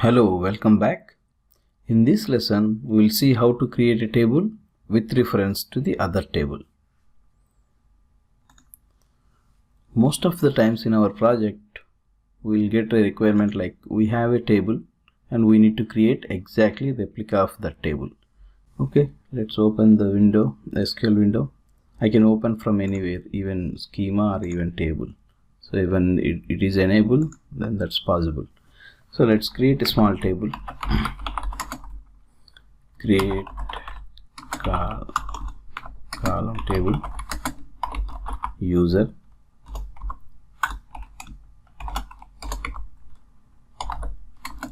Hello, welcome back. In this lesson, we will see how to create a table with reference to the other table. Most of the times in our project, we will get a requirement like we have a table and we need to create exactly replica of that table. Okay, let's open the window, the SQL window. I can open from anywhere, even schema or even table. So even it is enabled, then that's possible. So let's create a small table. Create column table, user,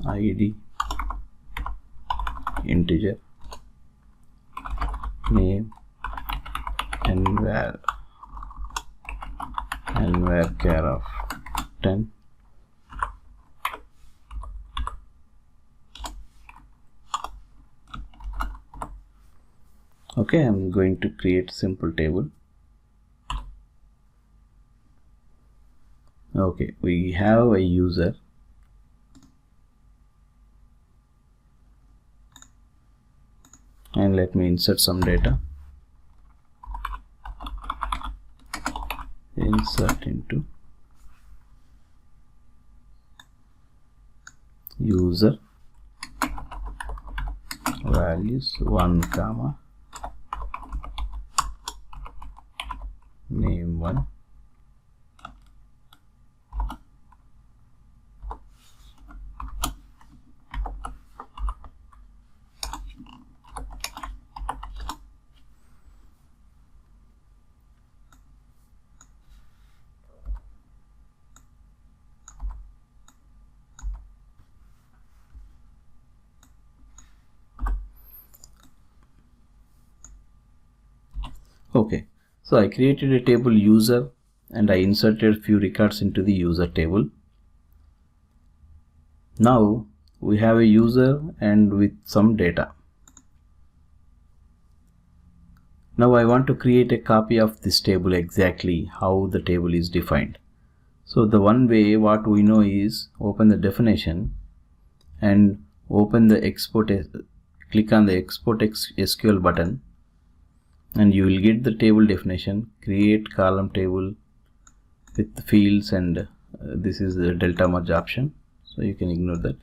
ID, integer, name, and var of 10. Okay, I'm going to create a simple table. Okay, we have a user. And let me insert some data. Insert into user values 1, name 1, okay. So I created a table user and I inserted few records into the user table. Now we have a user and with some data. Now I want to create a copy of this table exactly how the table is defined. So the one way what we know is open the definition and open the export, click on the export SQL button, and you will get the table definition, create column table with the fields, and this is the delta merge option, so you can ignore that.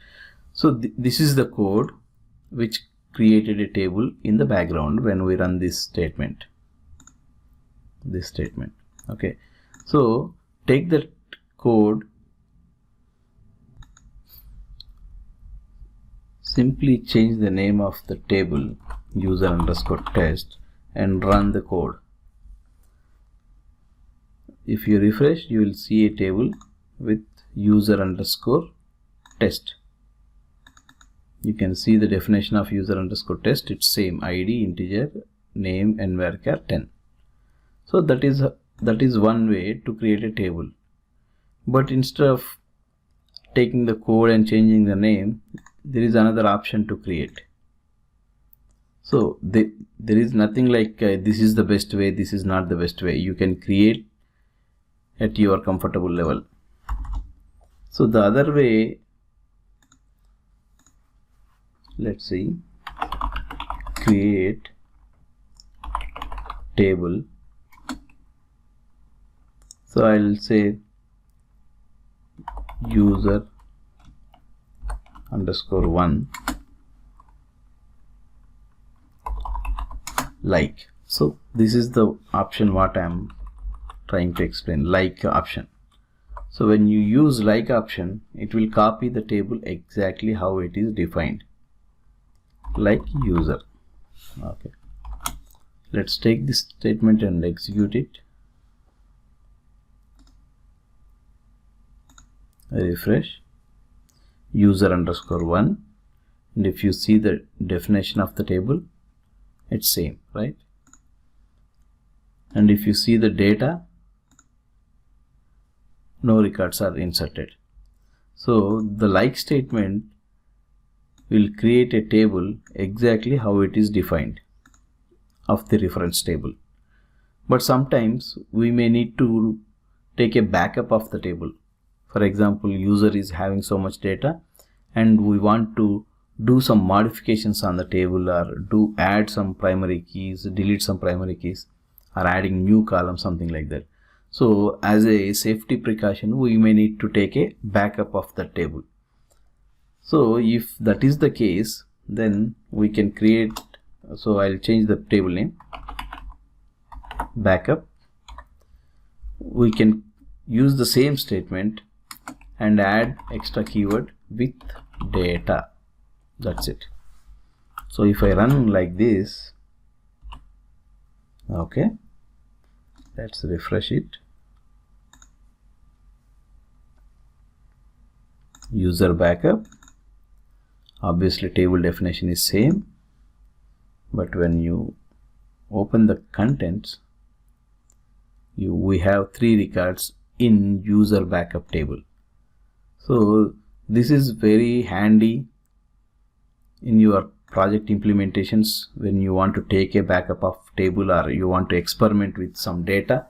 So this is the code which created a table in the background when we run this statement. Okay, so take that code, simply change the name of the table user underscore test and run the code. If you refresh, you will see a table with user underscore test. You can see the definition of user underscore test. It's same, ID, integer, name, and varchar 10. So that is one way to create a table. But instead of taking the code and changing the name, there is another option to create. So there is nothing like this is the best way, this is not the best way. You can create at your comfortable level. So the other way, let's see, create table. So I'll say user underscore 1 like. So this is the option what I am trying to explain, like option. So when you use like option, it will copy the table exactly how it is defined, like user. Okay, let's take this statement and execute it. Refresh, user underscore 1, and if you see the definition of the table, it's same, right? And if you see the data, no records are inserted. So the like statement will create a table exactly how it is defined of the reference table. But sometimes we may need to take a backup of the table. For example, user is having so much data, and we want to do some modifications on the table, or add some primary keys, delete some primary keys, or adding new column, something like that. So as a safety precaution, we may need to take a backup of the table. So if that is the case, then we can create, so I'll change the table name, backup. We can use the same statement and add extra keyword with data. That's it. So if I run like this, okay, let's refresh it. User backup. Obviously table definition is same, but when you open the contents, we have 3 records in user backup table. So this is very handy in your project implementations when you want to take a backup of table, or you want to experiment with some data.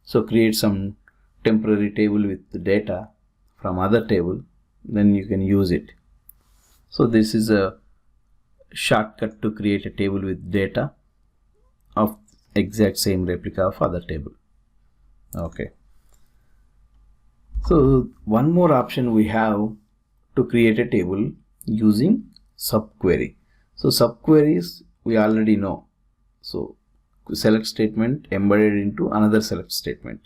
So create some temporary table with the data from other table, then you can use it. So this is a shortcut to create a table with data of exact same replica of other table. Okay. So one more option we have to create a table using subquery. So subqueries we already know. So select statement embedded into another select statement.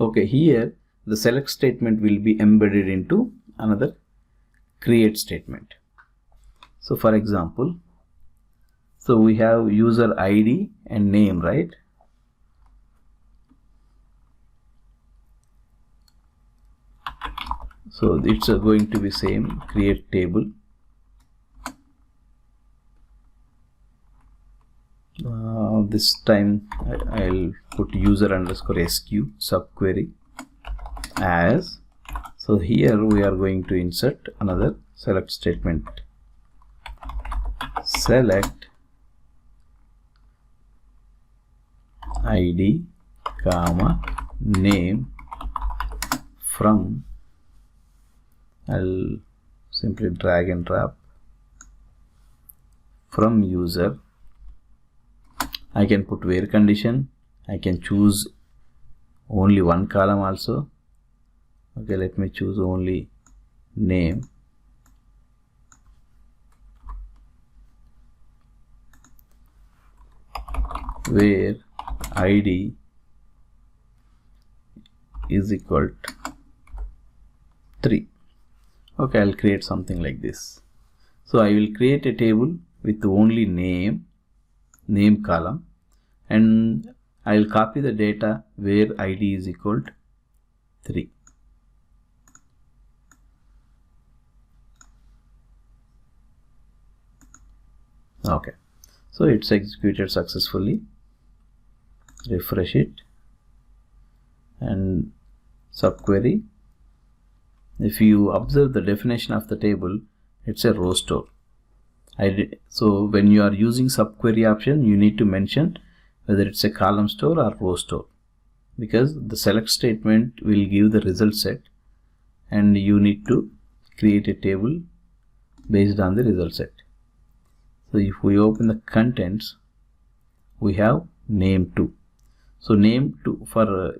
Okay, here the select statement will be embedded into another create statement. So for example, so we have user ID and name, right? So it's going to be same, create table. This time I'll put user underscore sq subquery as. So here we are going to insert another select statement. Select ID, comma, name from, I'll simply drag and drop, from user. I can put where condition. I can choose only one column also. Okay, let me choose only name. Where ID is equal to 3. Okay, I'll create something like this. So I will create a table with only name column, and I'll copy the data where ID is equal to 3. Okay, so it's executed successfully. Refresh it and subquery. If you observe the definition of the table, it's a row store. So when you are using subquery option, you need to mention whether it's a column store or row store, because the select statement will give the result set and you need to create a table based on the result set. So if we open the contents, we have name2. So name2 for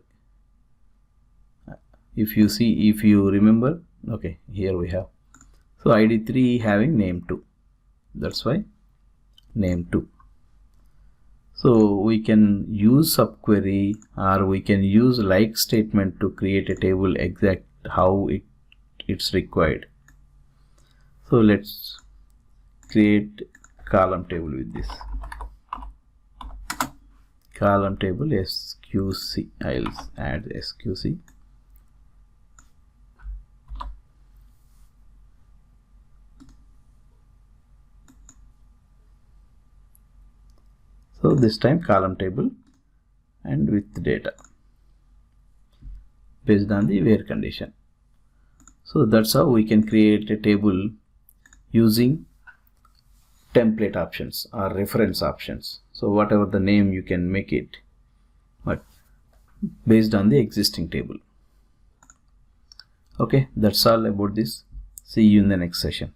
if you remember, okay, here we have, so ID3 having name2, that's why name2. So we can use subquery, or we can use like statement to create a table exact how it's required. So let's create column table with this. Column table sqc, I'll add sqc. So this time column table and with data based on the where condition. So that's how we can create a table using template options or reference options. So whatever the name you can make it, but based on the existing table. Okay, that's all about this. See you in the next session.